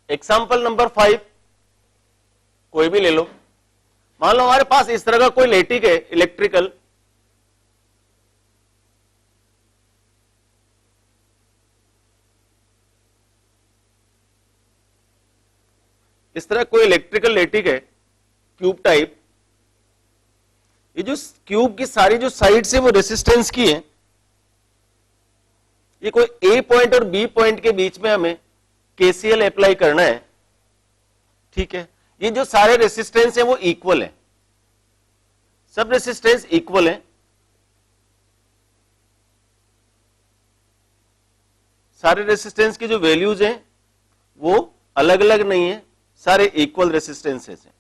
Example number 5 कोई भी ले लो। मान लो हमारे पास इस तरह का कोई लेटिक है इलेक्ट्रिकल, इस तरह कोई इलेक्ट्रिकल लेटिक है क्यूब टाइप। ये जो क्यूब की सारी जो साइड्स है वो रेसिस्टेंस की है। ये कोई ए पॉइंट और बी पॉइंट के बीच में हमें केसीएल अप्लाई करना है, ठीक है। ये जो सारे रेसिस्टेंस है वो इक्वल है, सब रेसिस्टेंस इक्वल है, सारे रेसिस्टेंस की जो वैल्यूज हैं वो अलग अलग नहीं है, सारे इक्वल रेसिस्टेंसेस हैं।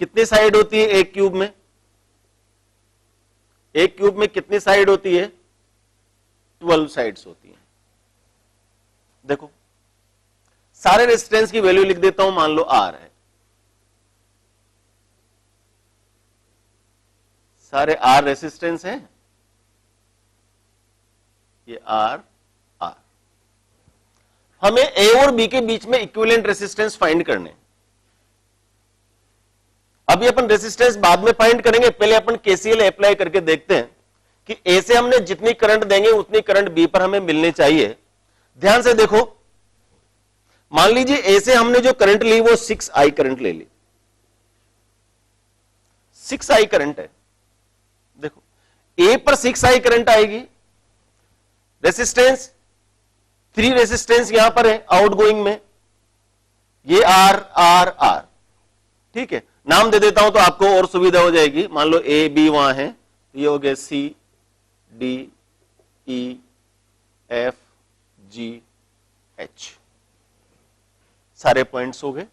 कितनी साइड होती है एक क्यूब में? एक क्यूब में कितनी साइड होती है? 12 साइड्स होती हैं। देखो सारे रेजिस्टेंस की वैल्यू लिख देता हूं, मान लो आर है, सारे आर रेजिस्टेंस हैं, ये आर आर। हमें ए और बी के बीच में इक्विवेलेंट रेजिस्टेंस फाइंड करने। अभी अपन रेजिस्टेंस बाद में फाइंड करेंगे, पहले अपन केसीएल अप्लाई करके देखते हैं कि ए से हमने जितनी करंट देंगे उतनी करंट बी पर हमें मिलनी चाहिए। ध्यान से देखो, मान लीजिए ए से हमने जो करंट ली वो 6I करंट ले ली, 6I करंट है। देखो ए पर 6I करंट आएगी, रेसिस्टेंस 3 रेसिस्टेंस यहां पर है आउटगोइंग में, ये आर आर आर, ठीक है। नाम दे देता हूं तो आपको और सुविधा हो जाएगी। मान लो ए बी वहां है, ये हो गया C D E F G H, सारे पॉइंट्स हो गए।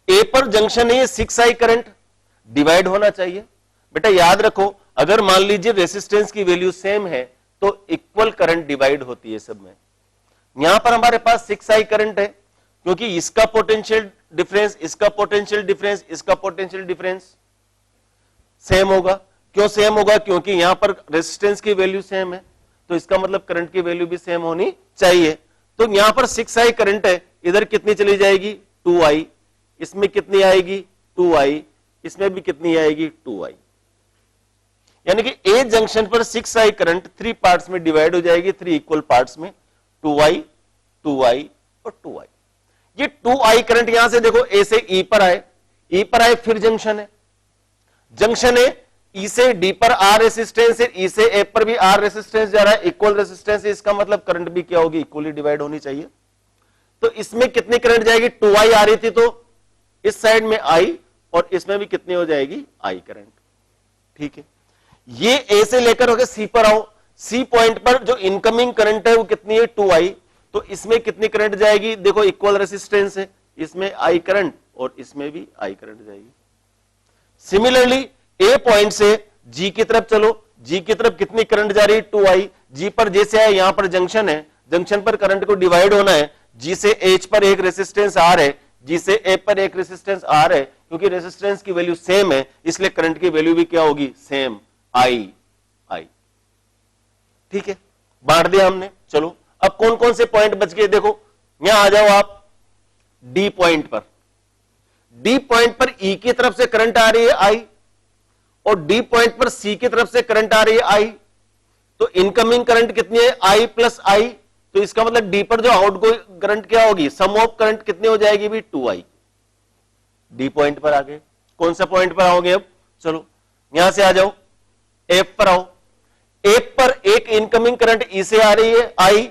ए पर जंक्शन है, 6I करंट डिवाइड होना चाहिए। बेटा याद रखो, अगर मान लीजिए रेसिस्टेंस की वैल्यू सेम है तो इक्वल करंट डिवाइड होती है सब में। यहां पर हमारे पास 6I करंट है, क्योंकि इसका पोटेंशियल डिफरेंस, इसका पोटेंशियल डिफरेंस, इसका पोटेंशियल डिफरेंस सेम होगा। क्यों सेम होगा? क्योंकि यहां पर रेजिस्टेंस की वैल्यू सेम है, तो इसका मतलब करंट की वैल्यू भी सेम होनी चाहिए। तो यहां पर 6I करंट है, इधर कितनी चली जाएगी? 2I, इसमें कितनी आएगी? 2I, इसमें भी कितनी आएगी? 2I। यानी कि ए जंक्शन पर 6I करंट 3 पार्ट्स में डिवाइड हो जाएगी, 3 इक्वल पार्ट्स में, 2I 2I और 2I। ये 2I करंट यहां से देखो ए से ई पर आए, ई पर आए, फिर जंक्शन है, जंक्शन है, ई से डी पर आर रेसिस्टेंस है, ई से ए पर भी आर रेसिस्टेंस जा रहा है, इक्वल रेसिस्टेंस है, इसका मतलब करंट भी क्या होगी? इक्वली डिवाइड होनी चाहिए। तो इसमें कितनी करंट जाएगी? 2I आ रही थी, तो इस साइड में I और इसमें भी कितनी हो जाएगी? I करंट, ठीक है। ये ए से लेकर होकर सी पर आओ, सी पॉइंट पर जो इनकमिंग करंट है वो कितनी है? 2I। तो इसमें कितनी करंट जाएगी? देखो इक्वल रेसिस्टेंस है, इसमें I करंट और इसमें भी I करंट जाएगी। सिमिलरली ए पॉइंट से जी की तरफ चलो, जी की तरफ कितनी करंट जा रही है? 2I। जी पर जैसे है, यहां पर जंक्शन है, जंक्शन पर करंट को डिवाइड होना है, जी से एच पर एक रेसिस्टेंस आर है, जी से ए पर एक रेसिस्टेंस आर है, क्योंकि रेसिस्टेंस की वैल्यू सेम है इसलिए करंट की वैल्यू भी क्या होगी? Same, I। ठीक है, बांट दिया हमने। चलो अब कौन कौन से पॉइंट बच गए? देखो यहां आ जाओ आप डी पॉइंट पर, डी पॉइंट पर ई की तरफ से करंट आ रही है I और डी पॉइंट पर सी की तरफ से करंट आ रही है I। तो इनकमिंग करंट कितनी है? I plus I। तो इसका मतलब डी पर जो आउटगोइंग करंट क्या होगी? सम ऑफ करंट कितनी हो जाएगी भी? 2I। डी पॉइंट पर आ गए। कौन सा पॉइंट पर आओगे अब? चलो यहां से आ जाओ, एफ पर आओ। एफ पर एक इनकमिंग करंट ई से आ रही है I,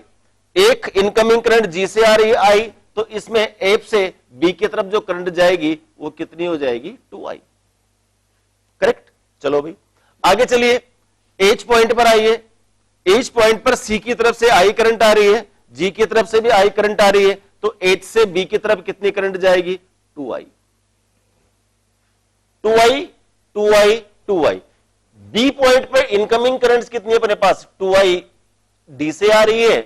एक इनकमिंग करंट जी से आ रही है I। तो इसमें एफ से बी की तरफ जो करंट जाएगी वो कितनी हो जाएगी? 2I। करेक्ट। चलो भाई आगे चलिए, एच पॉइंट पर आइए। एच पॉइंट पर सी की तरफ से I करंट आ रही है, जी की तरफ से भी I करंट आ रही है, तो एच से बी की तरफ कितनी करंट जाएगी? 2I। 2I 2I 2I। B point पर इनकमिंग करंट्स कितनी है अपने पास? 2I डी से आ रही है,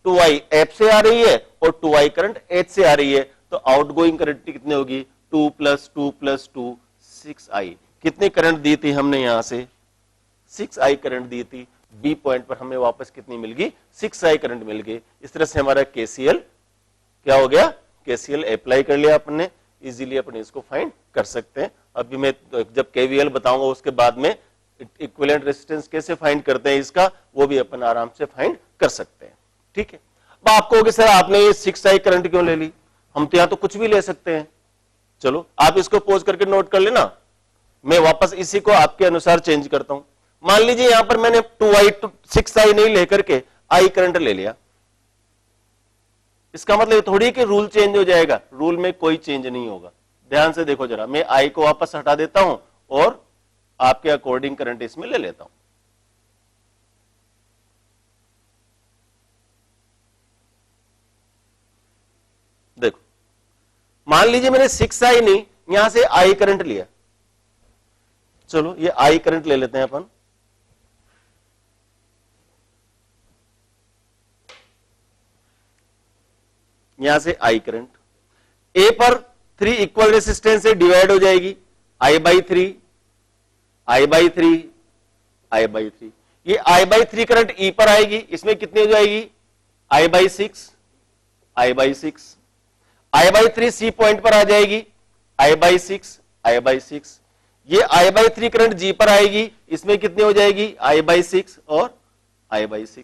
2I एफ से आ रही है और 2I करंट एच से आ रही है। तो आउटगोइंग करंट कितनी होगी? 2 + 2 + 2 6I। कितनी करंट दी थी हमने? यहां से 6I करंट दी थी। बी पॉइंट पर हमें वापस कितनी मिल गई? 6I करंट मिल गई। इस तरह से हमारा केसीएल क्या हो गया? केसीएल अप्लाई कर लिया अपन ने, इजीली अपन इसको फाइंड कर सकते हैं। अभी मैं जब केवीएल बताऊंगा उसके बाद में इक्विवेलेंट रेजिस्टेंस कैसे फाइंड करते हैं इसका, वो भी अपन आराम से फाइंड कर सकते हैं। ठीक है, अब आप कहोगे सर आपने ये 6i करंट क्यों ले ली, हम तो यहां तो कुछ भी ले सकते हैं। चलो आप इसको पॉज करके नोट कर लेना, मैं वापस इसी को आपके अनुसार चेंज करता हूं। मान लीजिए यहां पर मैंने 6i नहीं लेकर के i करंट ले लिया, इसका मतलब थोड़ी कि रूल चेंज हो जाएगा, रूल में कोई चेंज नहीं होगा। ध्यान से देखो जरा, मैं i को वापस हटा देता हूं और आपके अकॉर्डिंग करंट इसमें ले लेता हूं। देखो मान लीजिए मैंने 6i नहीं, यहां से i करंट लिया। चलो ये i करंट ले लेते हैं अपन। यहां से I करंट A पर 3 इक्वल रेसिस्टेंस से डिवाइड हो जाएगी, I/3, I/3, I/3। ये I/3 करंट E पर आएगी, इसमें कितनी हो जाएगी, I/6, I/6। I/3 C point पर आ जाएगी, I/6, I/6। ये I/3 करंट G पर आएगी, इसमें कितनी हो जाएगी, I/6 और I/6।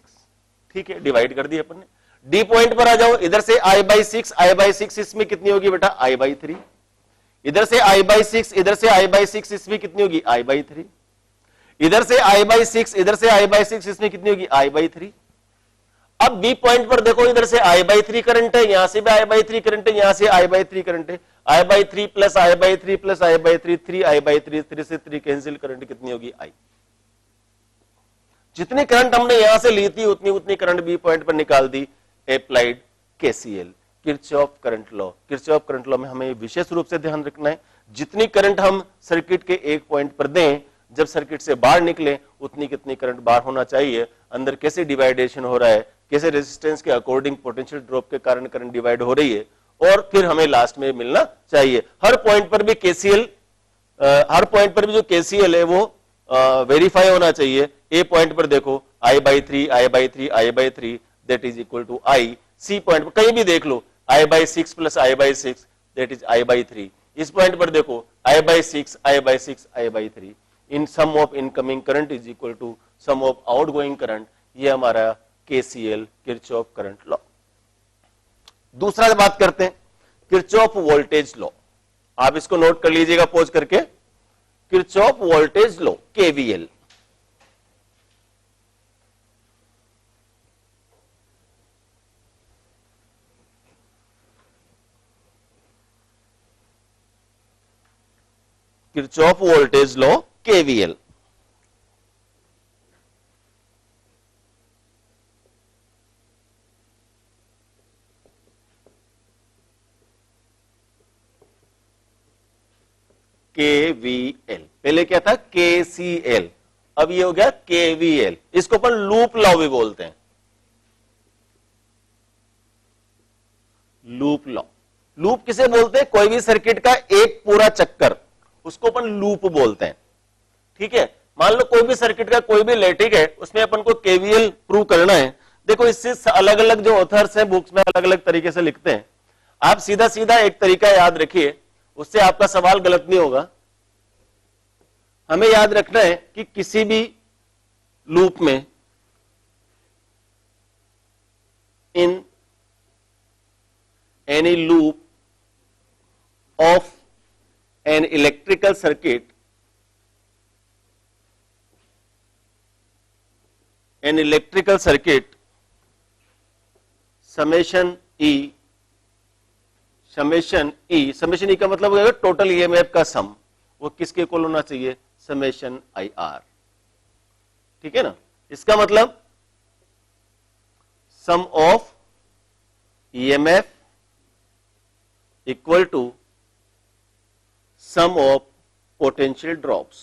ठीक है, डिवाइड कर दिया अपन ने। डी पॉइंट पर आ जाओ, इधर से I/6 इसमें कितनी होगी बेटा, I/3। इधर से I/6, इधर से I/6 इसमें कितनी होगी, I/3। इधर से I/6, इधर से I/6 इसमें कितनी होगी, I/3। अब बी पॉइंट पर देखो, इधर से I/3 करंट है, यहां से भी I/3 करंट है, यहां से I/3 करंट है, I/3 plus I/3 plus I/3, 3I/3, 3 से 3 कैंसिल, करंट कितनी होगी, I। जितनी करंट हमने यहां से ली थी उतनी करंट बी पॉइंट पर निकाल दी। Applied KCL, Kirchhoff current law. Kirchhoff current law में हमें विशेष रूप से ध्यान रखना है, जितनी करंट हम सर्किट के एक पॉइंट पर दें, जब सर्किट से बाहर निकले उतनी कितनी करंट बाहर होना चाहिए, अंदर कैसे डिवाइडेशन हो रहा है, कैसे रेजिस्टेंस के अकॉर्डिंग पोटेंशियल ड्रॉप के कारण करंट डिवाइड हो रही है, और फिर हमें लास्ट में मिलना चाहिए। हर पॉइंट पर भी केसीएल, हर पॉइंट पर भी जो केसीएल है वो वेरीफाई होना चाहिए। ए पॉइंट पर देखो I/3, I/3, I/3 that is equal to I। C point पर कहीं भी देख लो I/6 plus I/6 that is I/3। इस पॉइंट पर देखो I/6, I/6, I/3। In sum of incoming current is equal to sum of outgoing current. ये हमारा KCL, Kirchhoff current law. दूसरा बात करते हैं किरचॉफ वोल्टेज लॉ। आप इसको नोट कर लीजिएगा पॉज करके, Kirchhoff voltage law, KVL. Kirchhoff voltage law, KVL. KVL, पहले क्या था, केसीएल, अब ये हो गया केवीएल। इसको अपन लूप लॉ भी बोलते हैं। लूप लॉ, लूप किसे बोलते हैं, कोई भी सर्किट का एक पूरा चक्कर, उसको अपन लूप बोलते हैं। ठीक है, मान लो कोई भी सर्किट का कोई भी लैटिक है, उसमें अपन को केवीएल प्रूव करना है। देखो इससे अलग अलग जो ऑथर्स हैं बुक्स में अलग अलग तरीके से लिखते हैं। आप सीधा सीधा एक तरीका याद रखिए, उससे आपका सवाल गलत नहीं होगा। हमें याद रखना है कि किसी भी लूप में, in any loop of an electrical circuit, an electrical circuit, summation E, summation E का मतलब होगा टोटल ईएमएफ का सम, वो किसके इक्वल होना चाहिए, समेशन IR। ठीक है ना, इसका मतलब sum of EMF equal to sum of potential drops,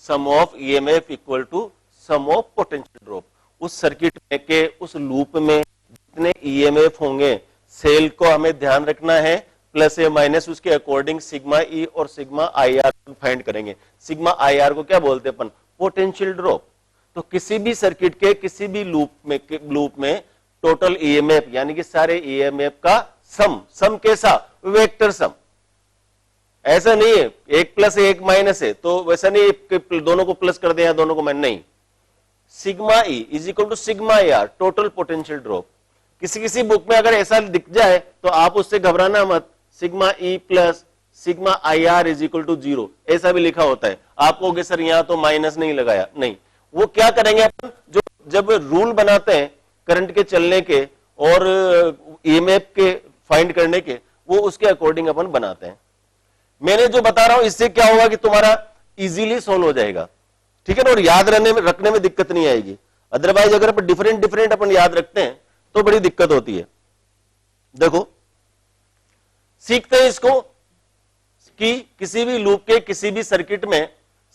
sum of EMF equal to sum of potential drop। उस सर्किट में के उस लूप में जितने EMF होंगे, सेल को हमें ध्यान रखना है, प्लस या माइनस उसके अकॉर्डिंग सिग्मा E और सिग्मा IR फाइंड करेंगे। सिग्मा IR को क्या बोलते हैं अपन, पोटेंशियल ड्रॉप। तो किसी भी सर्किट के किसी भी लूप में टोटल ईएमएफ यानी कि सारे ईएमएफ का सम कैसा, वेक्टर सम। ऐसा नहीं है 1 + 1 माइनस है तो वैसा नहीं कि दोनों को प्लस कर दें या दोनों को माइनस, नहीं। Sigma E is equal to sigma R total potential drop. किसी बुक में अगर ऐसा दिख जाए तो आप उससे घबराना मत, sigma E plus sigma I R is equal to 0 ऐसा भी लिखा होता है। आप कहोगे सर यहां तो माइनस नहीं लगाया, नहीं, वो क्या करेंगे अपन, जो जब रूल बनाते हैं करंट के चलने के और ईएमएफ के फाइंड करने के, वो उसके अकॉर्डिंग अपन बनाते हैं। मैंने जो बता रहा हूं इससे क्या होगा कि तुम्हारा इजीली सोल्व हो जाएगा, ठीक है ना, और याद रखने में दिक्कत नहीं आएगी। अदरवाइज अगर अपन डिफरेंट अपन याद रखते हैं तो बड़ी दिक्कत होती है। देखो सीखते हैं इसको कि किसी भी लूप के किसी भी सर्किट में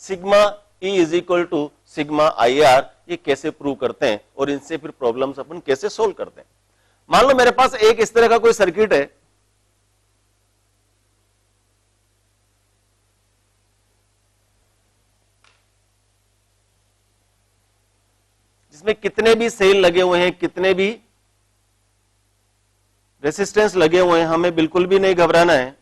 sigma E is equal to sigma I R ये कैसे प्रूव करते हैं और इनसे फिर प्रॉब्लम्स अपन कैसे सोल्व करते हैं। मान लो मेरे पास एक इस तरह का कोई सर्किट है, जिसमें कितने भी सेल लगे हुए हैं, कितने भी रेसिस्टेंस लगे हुए हैं, हमें बिल्कुल भी नहीं घबराना है।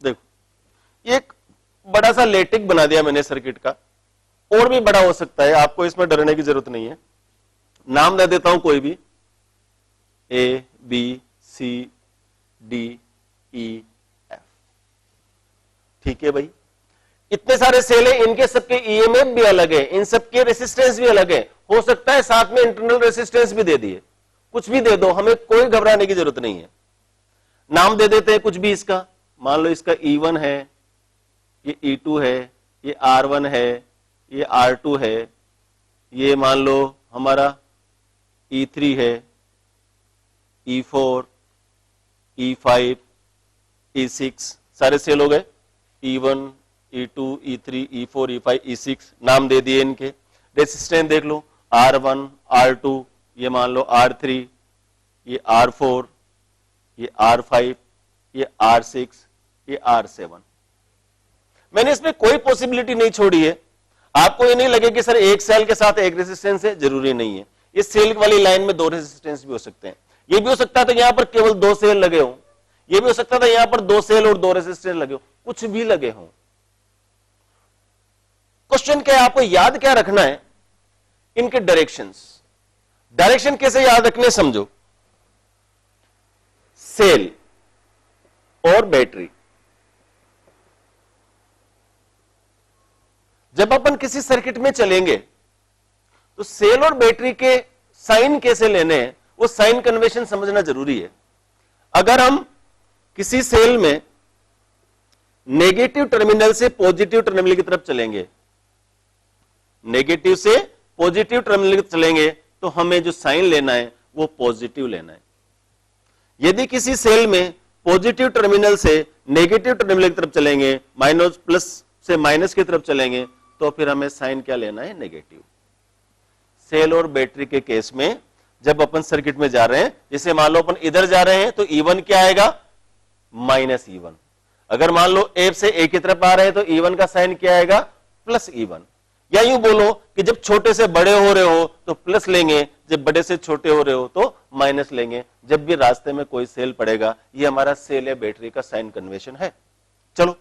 देखो एक बड़ा सा लेटिक बना दिया मैंने सर्किट का, और भी बड़ा हो सकता है, आपको इसमें डरने की जरूरत नहीं है। नाम दे देता हूं कोई भी, A B C D E F, ठीक है भाई। इतने सारे सेल है, इनके सबके ईएमएफ भी अलग है, इन सबके रेसिस्टेंस भी अलग है, हो सकता है साथ में इंटरनल रेसिस्टेंस भी दे दिए, कुछ भी दे दो, हमें कोई घबराने की जरूरत नहीं है। नाम दे देते हैं कुछ भी इसका, मान लो इसका E1 है, ये E2 है, ये R1 है, ये R2 है, ये मान लो हमारा E3 है, E4, E5, E6, सारे सेल हो गए, E1, E2, E3, E4, E5, E6 नाम दे दिए इनके। रेसिस्टेंस देख लो, R1, R2, ये मान लो R3, ये R4, ये R5, ये R6, ये R7। मैंने इसमें कोई पॉसिबिलिटी नहीं छोड़ी है। आपको ये नहीं लगे कि सर एक सेल के साथ एक रेजिस्टेंस है, जरूरी नहीं है। इस सेल वाली लाइन में 2 रेजिस्टेंस भी हो सकते हैं। ये भी हो सकता था यहां पर केवल 2 सेल लगे हों, ये भी हो सकता था यहां पर 2 सेल और 2 रेजिस्टेंस लगे हो, कुछ भी लगे हों। क्वेश्चन क्या है, आपको याद क्या रखना है, इनके डायरेक्शंस। डायरेक्शन कैसे याद रखने समझो, सेल और बैटरी। जब अपन किसी सर्किट में चलेंगे तो सेल और बैटरी के साइन कैसे लेने हैं, वो साइन कन्वेंशन समझना जरूरी है। अगर हम किसी सेल में नेगेटिव टर्मिनल से पॉजिटिव टर्मिनल की तरफ चलेंगे, नेगेटिव से पॉजिटिव टर्मिनल की तरफ चलेंगे, तो हमें जो साइन लेना है वो पॉजिटिव लेना है। यदि किसी सेल में पॉजिटिव टर्मिनल से नेगेटिव टर्मिनल की तरफ चलेंगे, माइनस प्लस से माइनस की तरफ चलेंगे, तो फिर हमें साइन क्या लेना है, नेगेटिव। सेल और बैटरी के केस में जब अपन सर्किट में जा रहे हैं, जैसे मान लो अपन इधर जा रहे हैं तो E1 क्या आएगा, -E1। अगर मान लो ए से ए की तरफ आ रहे हैं तो E1 का साइन क्या आएगा, +E1। या यूं बोलो कि जब छोटे से बड़े हो रहे हो तो प्लस लेंगे, जब बड़े से छोटे हो रहे हो तो माइनस लेंगे। जब भी रास्ते में कोई सेल पड़ेगा, ये हमारा सेल या बैटरी का साइन कन्वेंशन है। चलो,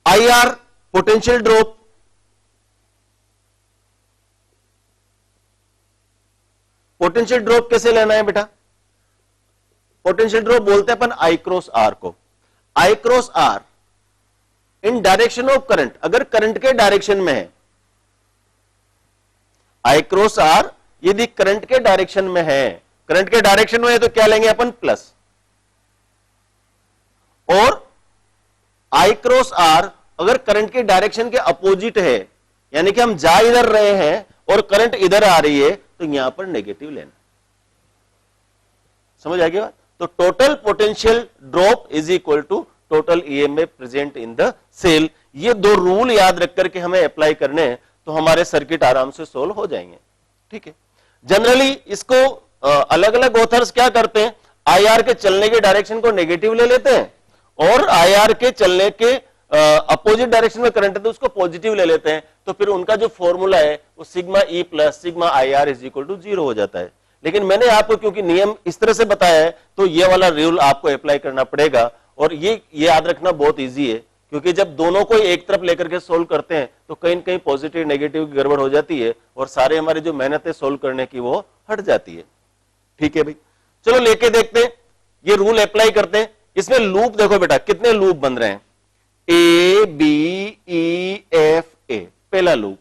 IR potential drop, potential drop कैसे लेना है बेटा, पोटेंशियल ड्रॉप बोलते हैं अपन I क्रॉस R को। I cross R in direction of current, अगर करंट के डायरेक्शन में है, I क्रॉस R यदि करंट के डायरेक्शन में है, करंट के डायरेक्शन में है तो क्या लेंगे अपन, प्लस। और I क्रॉस R अगर करंट के डायरेक्शन के अपोजिट है, यानी कि हम जा इधर रहे हैं और करंट इधर आ रही है, तो यहां पर नेगेटिव लेना। समझ आ गई बात? तो total potential drop is equal to total EMF present in the cell. ये दो रूल याद रख करके हमें अप्लाई करने हैं तो हमारे सर्किट आराम से सोल्व हो जाएंगे। ठीक है, जनरली इसको अलग अलग ऑथर्स क्या करते हैं, आईआर के चलने के डायरेक्शन को नेगेटिव ले लेते हैं और आईआर के चलने के अपोजिट डायरेक्शन में करंट है तो उसको पॉजिटिव ले लेते हैं। तो फिर उनका जो फॉर्मूला है वो sigma E plus sigma I R is equal to 0 हो जाता है। लेकिन मैंने आपको क्योंकि नियम इस तरह से बताया है तो ये वाला रूल आपको अप्लाई करना पड़ेगा और ये याद रखना बहुत इजी है क्योंकि जब दोनों को एक तरफ लेकर के सोल्व करते हैं तो कहीं न कहीं पॉजिटिव नेगेटिव की गड़बड़ हो जाती है और सारे हमारी जो मेहनत है सोल्व करने की वो हट जाती है। ठीक है भाई, चलो लेके देखते हैं, ये रूल अप्लाई करते हैं। इसमें लूप देखो बेटा कितने लूप बन रहे हैं, ए बी ई एफ ए, पहला loop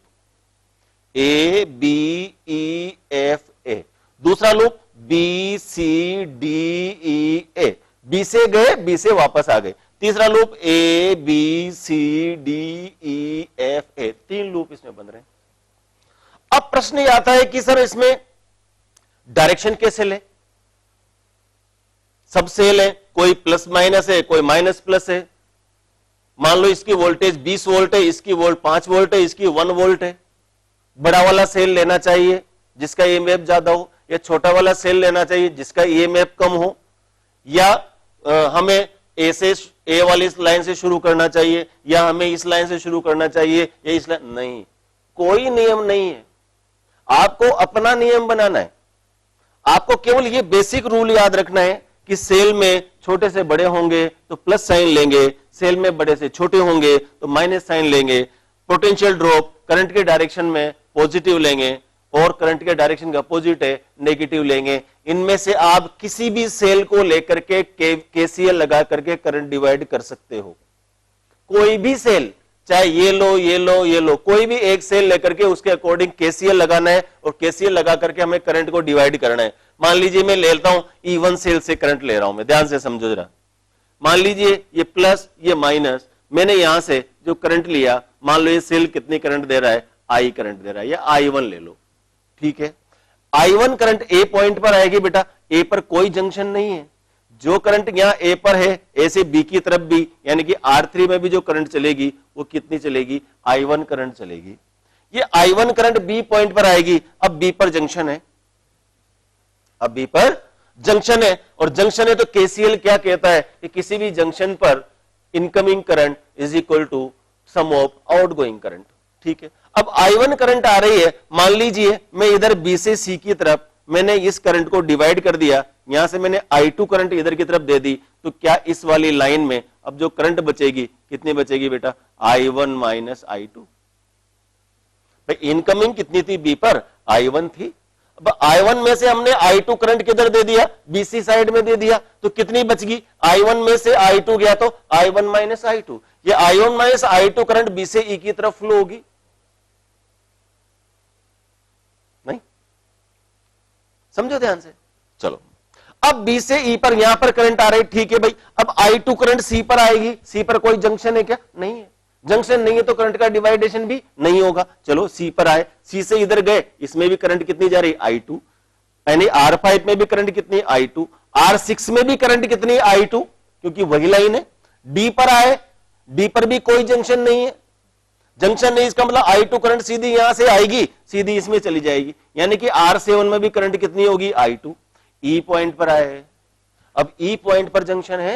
A B E F A, दूसरा loop B C D E A, B से गए बी से वापस आ गए, तीसरा loop A B C D E F A, 3 loop इसमें बन रहे हैं। अब प्रश्न ये आता है कि सर इसमें डायरेक्शन कैसे ले, सब सेल है, कोई प्लस माइनस है कोई माइनस प्लस है। मान लो इसकी वोल्टेज 20 वोल्ट है, इसकी वोल्ट 5 वोल्ट है, इसकी 1 वोल्ट है, बड़ा वाला सेल लेना चाहिए जिसका ईएमएफ ज्यादा हो या छोटा वाला सेल लेना चाहिए जिसका ईएमएफ कम हो, या हमें ए से ए वाली लाइन से शुरू करना चाहिए या हमें इस लाइन से शुरू करना चाहिए या इस लाइन, नहीं, कोई नियम नहीं है, आपको अपना नियम बनाना है। आपको केवल ये बेसिक रूल याद रखना है कि सेल में छोटे से बड़े होंगे तो प्लस साइन लेंगे, सेल में बड़े से छोटे होंगे तो माइनस साइन लेंगे, पोटेंशियल ड्रॉप करंट के डायरेक्शन में पॉजिटिव लेंगे और करंट के डायरेक्शन का अपोजिट है नेगेटिव लेंगे। इनमें से आप किसी भी सेल को लेकर के केसीएल लगा करके करंट डिवाइड कर सकते हो, कोई भी सेल, चाहे ये लो ये लो ये लो, कोई भी एक सेल लेकर के उसके अकॉर्डिंग केसीएल लगाना है और केसीएल लगा करके हमें करंट को डिवाइड करना है। मान लीजिए मैं लेता हूं E1 सेल से करंट ले रहा हूं, मैं ध्यान से समझो जरा, मान लीजिए ये प्लस ये माइनस, मैंने यहां से जो करंट लिया, मान लो ये सेल कितनी करंट दे रहा है, आई करंट दे रहा है, या I1 ले लो। ठीक है, I1 करंट ए पॉइंट पर आएगी बेटा, ए पर कोई जंक्शन नहीं है, जो करंट यहां ए पर है ए से बी की तरफ भी यानी कि R3 में भी जो करंट चलेगी वो कितनी चलेगी, I1 करंट चलेगी। ये I1 करंट बी पॉइंट पर आएगी, अब बी पर जंक्शन है, अब बी पर जंक्शन है और जंक्शन है तो केसीएल क्या कहता है कि किसी भी जंक्शन पर incoming current is equal to sum of outgoing current. ठीक है, अब I1 करंट आ रही है, मान लीजिए मैं इधर बी से सी की तरफ मैंने इस करंट को डिवाइड कर दिया, यहां से मैंने I2 करंट इधर की तरफ दे दी, तो क्या इस वाली लाइन में अब जो करंट बचेगी कितनी बचेगी बेटा, I1 माइनस I2। भाई इनकमिंग कितनी थी बी पर, I1 थी, अब I1 में से हमने I2 करंट किधर दे दिया, बीसी साइड में दे दिया, तो कितनी बच गई, I1 में से I2 गया तो I1 माइनस I2, ये I1 minus I2 current B से ई की तरफ फ्लो होगी, नहीं समझो ध्यान से। चलो अब बी से ई पर यहां पर करंट आ रही, ठीक है भाई, अब I2 करंट सी पर आएगी, सी पर कोई जंक्शन है क्या, नहीं है, जंक्शन नहीं है तो करंट का डिवाइडेशन भी नहीं होगा। चलो सी पर आए, सी से इधर गए, इसमें भी करंट कितनी जा रही, I2, यानी R5 में भी करंट कितनी, I2, R6 में भी करंट कितनी, I2, क्योंकि वही लाइन है। डी पर आए, डी पर भी कोई जंक्शन नहीं है, जंक्शन नहीं, इसका मतलब I2 करंट सीधी यहां से आएगी सीधी इसमें चली जाएगी, यानी कि R7 में भी करंट कितनी होगी, I2। ई पॉइंट पर आए, अब ई पॉइंट पर जंक्शन है,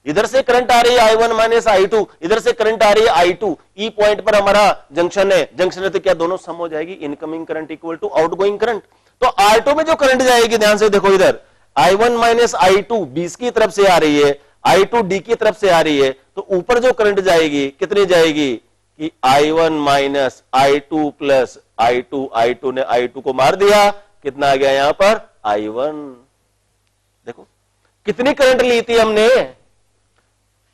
इधर से करंट आ रही है I1 माइनस I2, इधर से करंट आ रही है I2, ई पॉइंट पर हमारा जंक्शन है, जंक्शन है तो क्या दोनों सम हो जाएगी, incoming current equal to outgoing current. तो R2 में जो करंट जाएगी, ध्यान से देखो इधर, I1 माइनस I2 बीस की तरफ से आ रही है, I2 डी की तरफ से आ रही है, तो ऊपर जो करंट जाएगी कितनी जाएगी कि I1 minus I2 plus I2, I2 ने I2 को मार दिया, कितना आ गया यहां पर, I1। देखो कितनी करंट ली थी हमने,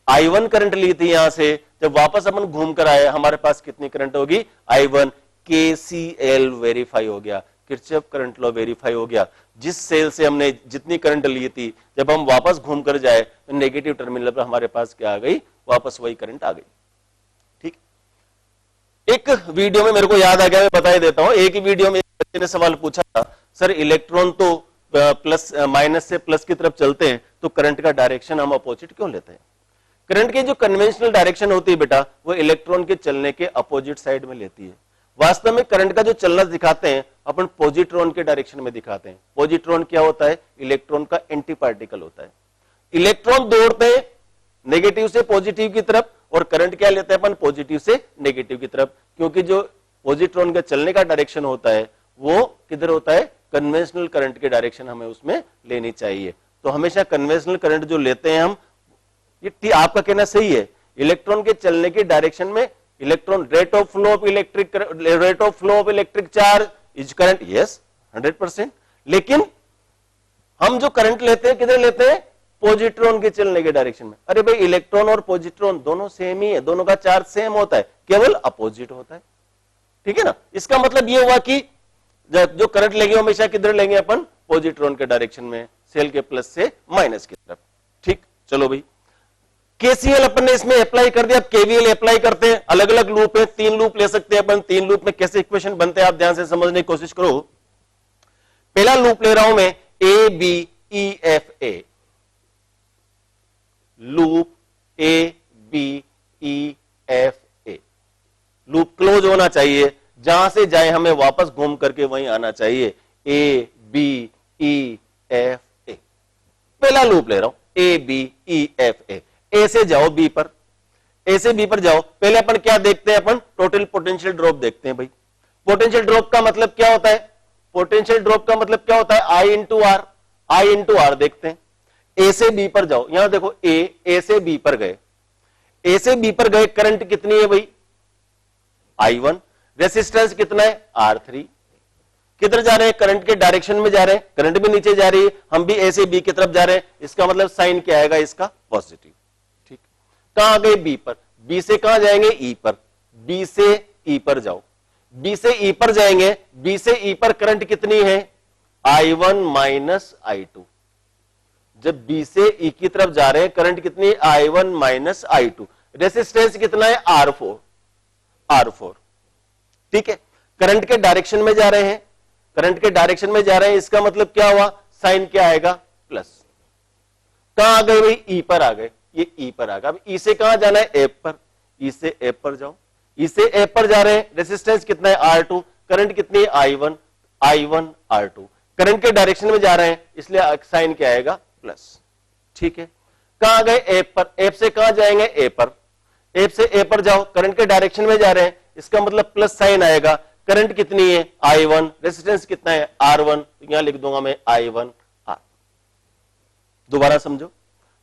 I1 करंट ली थी यहां से, जब वापस अपन घूम कर आए हमारे पास कितनी करंट होगी, I1। KCL वेरीफाई हो गया, किरचॉफ करंट लॉ वेरीफाई हो गया, जिस सेल से हमने जितनी करंट ली थी जब हम वापस घूम कर जाए तो नेगेटिव टर्मिनल पर हमारे पास क्या आ गई, वापस वही करंट आ गई। ठीक, एक वीडियो में मेरे को याद आ गया, मैं बता ही देता हूं, एक ही वीडियो में एक बच्चे ने सवाल पूछा था, सर इलेक्ट्रॉन तो प्लस माइनस से प्लस की तरफ चलते हैं तो करंट का डायरेक्शन हम अपोजिट क्यों लेते हैं। करंट की जो कन्वेंशनल डायरेक्शन होती है बेटा, वो इलेक्ट्रॉन के चलने के अपोजिट साइड में लेती है। वास्तव में करंट का जो चलना दिखाते हैं अपन पॉजिट्रॉन के डायरेक्शन में दिखाते हैं। पॉजिट्रॉन क्या होता है? इलेक्ट्रॉन का एंटी पार्टिकल होता है। इलेक्ट्रॉन दौड़ते हैं नेगेटिव से पॉजिटिव की तरफ, और करंट क्या लेते हैं अपन? पॉजिटिव से नेगेटिव की तरफ, क्योंकि जो पॉजिट्रॉन का चलने का डायरेक्शन होता है वो किधर होता है? कन्वेंशनल करंट के डायरेक्शन हमें उसमें लेनी चाहिए। तो हमेशा कन्वेंशनल करंट जो लेते हैं हम, ये आपका कहना सही है, इलेक्ट्रॉन के चलने के डायरेक्शन में electron rate of flow of electric charge is current, yes 100%। लेकिन हम जो करंट लेते हैं किधर लेते हैं? पॉजिट्रॉन के चलने के डायरेक्शन में। अरे भाई इलेक्ट्रॉन और पॉजिट्रॉन दोनों सेम ही है, दोनों का चार्ज सेम होता है, केवल अपोजिट होता है। ठीक है ना? इसका मतलब ये हुआ कि जो करंट लेंगे हमेशा किधर लेंगे अपन? पॉजिट्रॉन के डायरेक्शन में, सेल के प्लस से माइनस की तरफ। ठीक, चलो भाई केसीएल अपन ने इसमें अप्लाई कर दिया। अब केवीएल अप्लाई करते हैं। अलग अलग लूप है, 3 लूप ले सकते हैं अपन। 3 लूप में कैसे इक्वेशन बनते हैं आप ध्यान से समझने की कोशिश करो। पहला लूप ले रहा हूं मैं A B E F A, loop A B E F A. Loop close होना चाहिए, जहां से जाए हमें वापस घूम करके वहीं आना चाहिए। ए बी ई एफ ए, पहला लूप ले रहा हूं ए बी ई एफ ए। ए से जाओ बी पर, ए से बी पर जाओ। पहले अपन क्या देखते हैं? अपन टोटल पोटेंशियल ड्रॉप देखते हैं भाई। पोटेंशियल ड्रॉप का मतलब क्या होता है? पोटेंशियल ड्रॉप का मतलब क्या होता है? आई इंटू आर देखते हैं। ए से बी पर जाओ, यहां देखो ए से बी पर गए, ए से बी पर गए, करंट कितनी है भाई? I1। रेसिस्टेंस कितना है? R3। किधर जा रहे हैं? करंट के डायरेक्शन में जा रहे हैं, करंट भी नीचे जा रही है, हम भी ए से बी की तरफ जा रहे हैं। इसका मतलब साइन क्या आएगा इसका? पॉजिटिव। ठीक, कहां गए? बी पर। बी से कहां जाएंगे? ई पर। बी से ई पर जाओ, बी से ई पर जाएंगे। बी से ई पर करंट कितनी है? I1 minus I2। जब बी से ई की तरफ जा रहे हैं करंट कितनी है? I1 minus I2। रेसिस्टेंस कितना है? R4। ठीक है, करंट के डायरेक्शन में जा रहे हैं, करंट के डायरेक्शन में जा रहे हैं, इसका मतलब क्या हुआ? साइन क्या आएगा? प्लस। कहां आ गए भाई? ई पर आ गए, ये ई पर आ गया। अब ई से कहां जाना है? एफ पर। ई से एफ पर जाओ, ई से एफ पर जा रहे हैं। रेसिस्टेंस कितना है? R2। करंट कितनी है? I1 R2। करंट के डायरेक्शन में जा रहे हैं, इसलिए साइन क्या आएगा? प्लस। ठीक है, कहां गए? एफ पर। एफ से कहां जाएंगे? ए पर। एफ से ए पर जाओ, करंट के डायरेक्शन में जा रहे हैं, इसका मतलब प्लस साइन आएगा। करंट कितनी है? I1। रेजिस्टेंस कितना है? R1। तो यहां लिख दूंगा मैं I1 R। दोबारा समझो,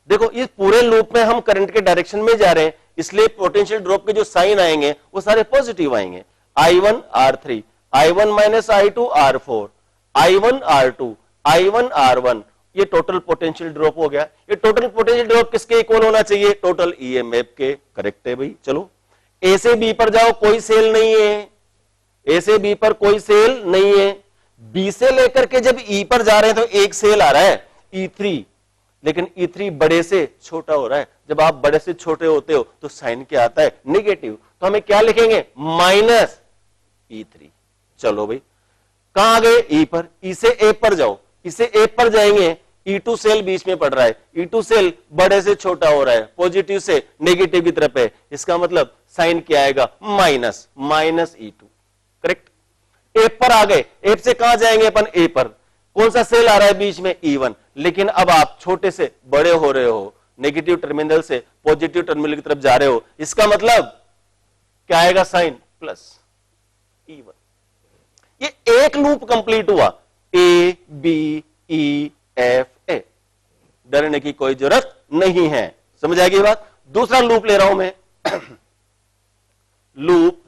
देखो इस पूरे लूप में हम करंट के डायरेक्शन में जा रहे हैं, इसलिए पोटेंशियल ड्रॉप के जो साइन आएंगे वो सारे पॉजिटिव आएंगे। I1 R3, I1 minus I2 R4, I1 R2, I1 R1। ये टोटल पोटेंशियल ड्रॉप हो गया। ये टोटल पोटेंशियल ड्रॉप किसके इक्वल होना चाहिए? टोटल ईएमएफ के। करेक्ट है भाई। चलो ए से बी पर जाओ, कोई सेल नहीं है, ए से बी पर कोई सेल नहीं है। बी से लेकर के जब ई पर जा रहे हैं तो एक सेल आ रहा है E3, लेकिन E3 बड़े से छोटा हो रहा है। जब आप बड़े से छोटे होते हो तो साइन क्या आता है? नेगेटिव। तो हमें क्या लिखेंगे? Minus E3। चलो भाई, कहां आ गए? ई पर। ई से ए पर जाओ, ई से ए पर जाएंगे, E2 सेल बीच में पड़ रहा है, E2 सेल बड़े से छोटा हो रहा है, पॉजिटिव से नेगेटिव की तरफ है, इसका मतलब साइन क्या आएगा? Minus E2। करेक्ट। एफ पर आ गए, एफ से कहां जाएंगे अपन? ए पर। कौन सा सेल आ रहा है बीच में? E1। लेकिन अब आप छोटे से बड़े हो रहे हो, नेगेटिव टर्मिनल से पॉजिटिव टर्मिनल की तरफ जा रहे हो, इसका मतलब क्या आएगा? Sign plus E1। ये एक लूप कंप्लीट हुआ, ए बी ई एफ ए। डरने की कोई जरूरत नहीं है, समझ आएगी बात। दूसरा लूप ले रहा हूं मैं loop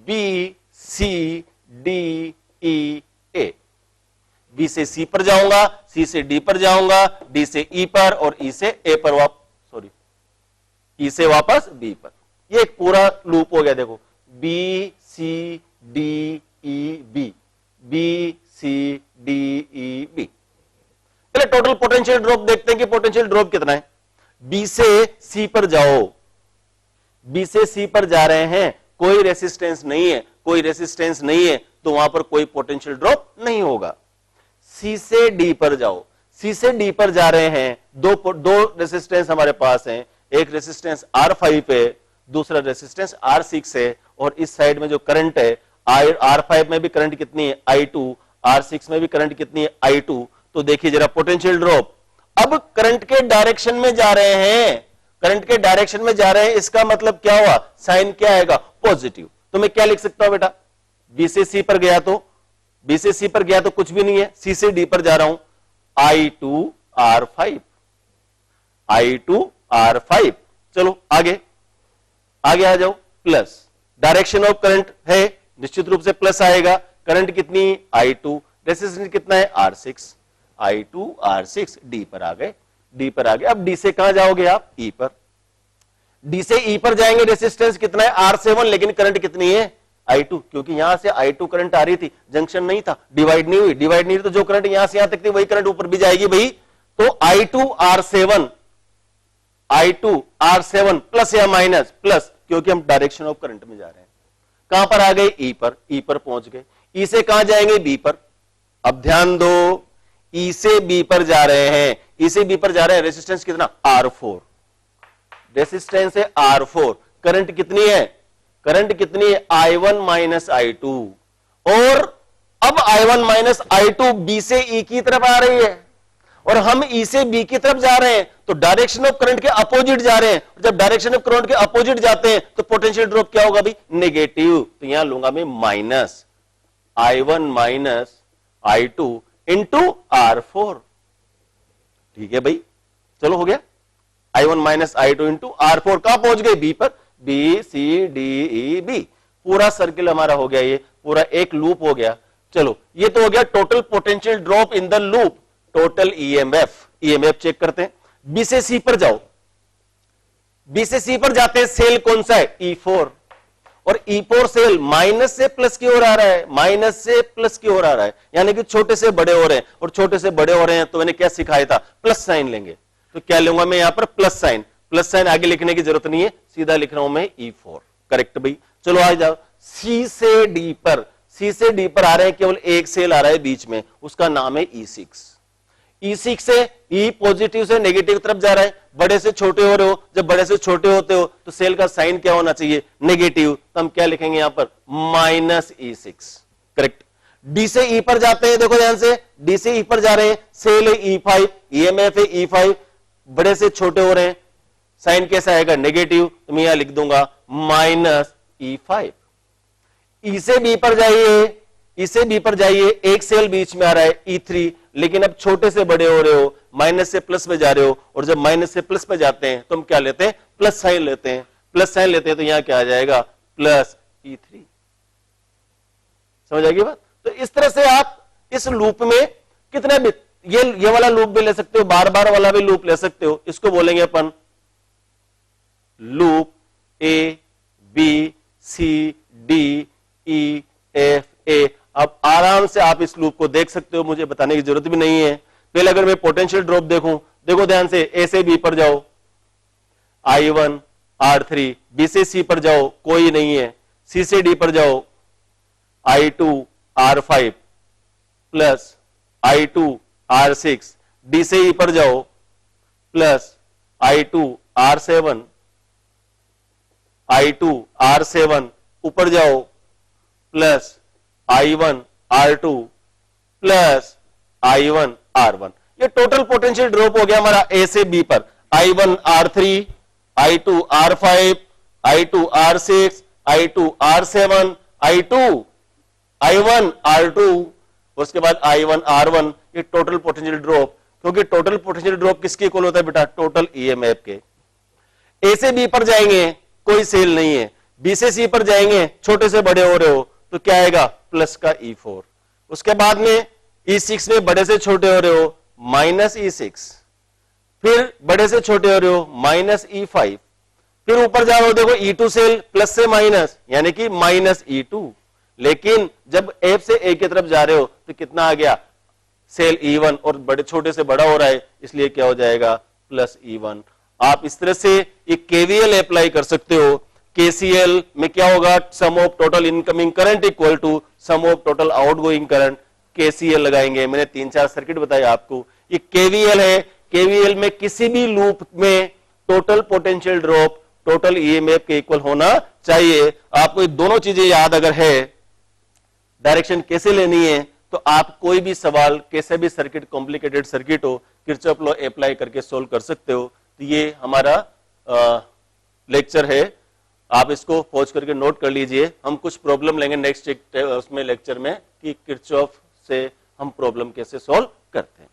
B C D E A. B से सी पर जाऊंगा, सी से डी पर जाऊंगा, डी से ई पर, और ई से ए पर ई से वापस बी पर। ये एक पूरा लूप हो गया। देखो B C D E B, B C D E B. पहले टोटल पोटेंशियल ड्रॉप देखते हैं कि पोटेंशियल ड्रॉप कितना है। बी से सी पर जाओ, बी से सी पर जा रहे हैं, कोई रेसिस्टेंस नहीं है, कोई रेसिस्टेंस नहीं है, तो वहां पर कोई पोटेंशियल ड्रॉप नहीं होगा। सी से डी पर जाओ, सी से डी पर जा रहे हैं, दो रेसिस्टेंस हमारे पास हैं, एक रेसिस्टेंस R5 है, दूसरा रेसिस्टेंस R6 है, और इस साइड में जो करंट है R5 में भी करंट कितनी है I2, R6 में भी करंट कितनी है I2। तो देखिए जरा पोटेंशियल ड्रॉप, अब करंट के डायरेक्शन में जा रहे हैं, करंट के डायरेक्शन में जा रहे हैं, इसका मतलब क्या हुआ, साइन क्या आएगा, पॉजिटिव। तो मैं क्या लिख सकता हूं बेटा, बी से सी पर गया तो, बी से सी पर गया तो कुछ भी नहीं है, सी से डी पर जा रहा हूं, I2R5, I2R5। चलो आगे आगे आ जाओ, प्लस डायरेक्शन ऑफ करंट है, निश्चित रूप से प्लस आएगा, करंट कितनी I2, रेजिस्टेंस कितना है R6, I2R6, डी पर आ गए, डी पर आ गए। अब डी से कहां जाओगे आप, ई पर, डी से ई पर जाएंगे, रेजिस्टेंस कितना है R7, लेकिन करंट कितनी है I2, क्योंकि यहां से I2 करंट आ रही थी, जंक्शन नहीं था, डिवाइड नहीं हुई, डिवाइड नहीं हुई तो जो करंट यहां से यहां तक थी वही करंट ऊपर भी जाएगी भाई। तो I2R7, I2R7 प्लस या माइनस, प्लस, क्योंकि हम डायरेक्शन ऑफ करंट में जा रहे हैं। कहां पर आ गए, ई पर, ई पर पहुंच गए, ई से कहां जाएंगे, बी पर। अब ध्यान दो, ई से बी पर जा रहे हैं, ई से बी पर जा रहे हैं, रेजिस्टेंस कितना R4, रेजिस्टेंस है R4, करंट कितनी है, करंट कितनी है I1 माइनस I2, और अब I1 माइनस I2 बी से ई की तरफ आ रही है, और हम ई से बी की तरफ जा रहे हैं, तो डायरेक्शन ऑफ करंट के अपोजिट जा रहे हैं। जब डायरेक्शन ऑफ करंट के अपोजिट जाते हैं तो पोटेंशियल ड्रॉप क्या होगा भाई, नेगेटिव। तो यहां लूंगा मैं minus I1 minus I2 into R4, ठीक है भाई, चलो हो गया, I1 minus I2 into R4, कहां पहुंच गए, बी पर, B C D E B, पूरा सर्किल हमारा हो गया, ये पूरा एक लूप हो गया। चलो ये तो हो गया total potential drop in the loop, total EMF, EMF check करते हैं। बी से सी पर जाओ, बी से सी पर जाते हैं, सेल कौन सा है, E4, और E4 सेल माइनस से प्लस की ओर आ रहा है, माइनस से प्लस की ओर आ रहा है, यानी कि छोटे से बड़े हो रहे हैं, और छोटे से बड़े हो रहे हैं तो मैंने क्या सिखाया था, प्लस साइन लेंगे। तो क्या लूंगा मैं यहां पर, प्लस साइन, प्लस साइन आगे लिखने की जरूरत नहीं है, सीधा लिख रहा हूं मैं E4, करेक्ट भाई। चलो आ जाओ, सी से डी पर, सी से डी पर आ रहे हैं, केवल एक सेल आ रहा है बीच में, उसका नाम है E6, E6 से E पॉजिटिव से नेगेटिव तरफ जा रहा है, बड़े से छोटे हो रहे हो, जब बड़े से छोटे होते हो तो सेल का साइन क्या होना चाहिए, नेगेटिव, तो हम क्या लिखेंगे यहां पर, माइनस E6, करेक्ट। डी से ई पर जाते हैं, देखो ध्यान से, डी से ई पर जा रहे हैं, सेल है E5, ईएमएफ है E5, बड़े से छोटे हो रहे हैं, साइन कैसा आएगा, नेगेटिव, तो मैं यहां लिख दूंगा माइनस E5। ई से बी पर जाइए, ई से बी पर जाइए, एक सेल बीच में आ रहा है E3, लेकिन अब छोटे से बड़े हो रहे हो, माइनस से प्लस में जा रहे हो, और जब माइनस से प्लस में जाते हैं तो हम क्या लेते हैं, प्लस साइन लेते हैं, प्लस साइन लेते हैं, तो यहां क्या आ जाएगा, प्लस E3। समझ आएगी बात। तो इस तरह से आप इस लूप में कितने भी, ये वाला लूप भी ले सकते हो, बार बार वाला भी लूप ले सकते हो, इसको बोलेंगे अपन loop A B C D E F A। अब आराम से आप इस लूप को देख सकते हो, मुझे बताने की जरूरत भी नहीं है। पहले अगर मैं पोटेंशियल ड्रॉप देखूं, देखो ध्यान से, ए से बी पर जाओ I1 R3, बी से सी पर जाओ कोई नहीं है, सी से डी पर जाओ I2 R5 plus I2 R6, D से ई पर जाओ plus I2 R7, I2 R7 ऊपर जाओ plus I1 R2 plus I1 R1। ये टोटल पोटेंशियल ड्रॉप हो गया हमारा ए से बी पर, I1 R3, I2 R5, I2 R6, I2 R7, I1 R2, उसके बाद I1 R1। ये टोटल पोटेंशियल ड्रॉप, क्योंकि टोटल पोटेंशियल ड्रॉप किसके इक्वल होता है बेटा, टोटल ईएमएफ के। ए से बी पर जाएंगे, कोई सेल नहीं है, बी से सी पर जाएंगे, छोटे से बड़े हो रहे हो, तो क्या आएगा, प्लस का E4। उसके बाद में E6 में बड़े से छोटे हो रहे हो, माइनस E6, फिर बड़े से छोटे हो रहे हो, माइनस E5, फिर ऊपर जा रहे हो, देखो E2 सेल, प्लस से माइनस, यानी कि माइनस E2। लेकिन जब F से A की तरफ जा रहे हो तो कितना आ गया, सेल E1, और बड़े छोटे से बड़ा हो रहा है, इसलिए क्या हो जाएगा, प्लस E1। आप इस तरह से एक KVL अप्लाई कर सकते हो। KCL में क्या होगा, sum of total incoming current equal to sum of total outgoing current. KCL लगाएंगे, मैंने 3-4 सर्किट बताया आपको, ये KVL है। KVL में किसी भी लूप में total potential drop total EMF के इक्वल होना चाहिए। आपको ये दोनों चीजें याद अगर है, डायरेक्शन कैसे लेनी है, तो आप कोई भी सवाल कैसे भी सर्किट कॉम्प्लिकेटेड सर्किट हो किरचॉफ लॉ अप्लाई करके सोल्व कर सकते हो। तो ये हमारा लेक्चर है, आप इसको पॉज करके नोट कर लीजिए। हम कुछ प्रॉब्लम लेंगे नेक्स्ट उसमें लेक्चर में कि किरचॉफ से हम प्रॉब्लम कैसे सॉल्व करते हैं।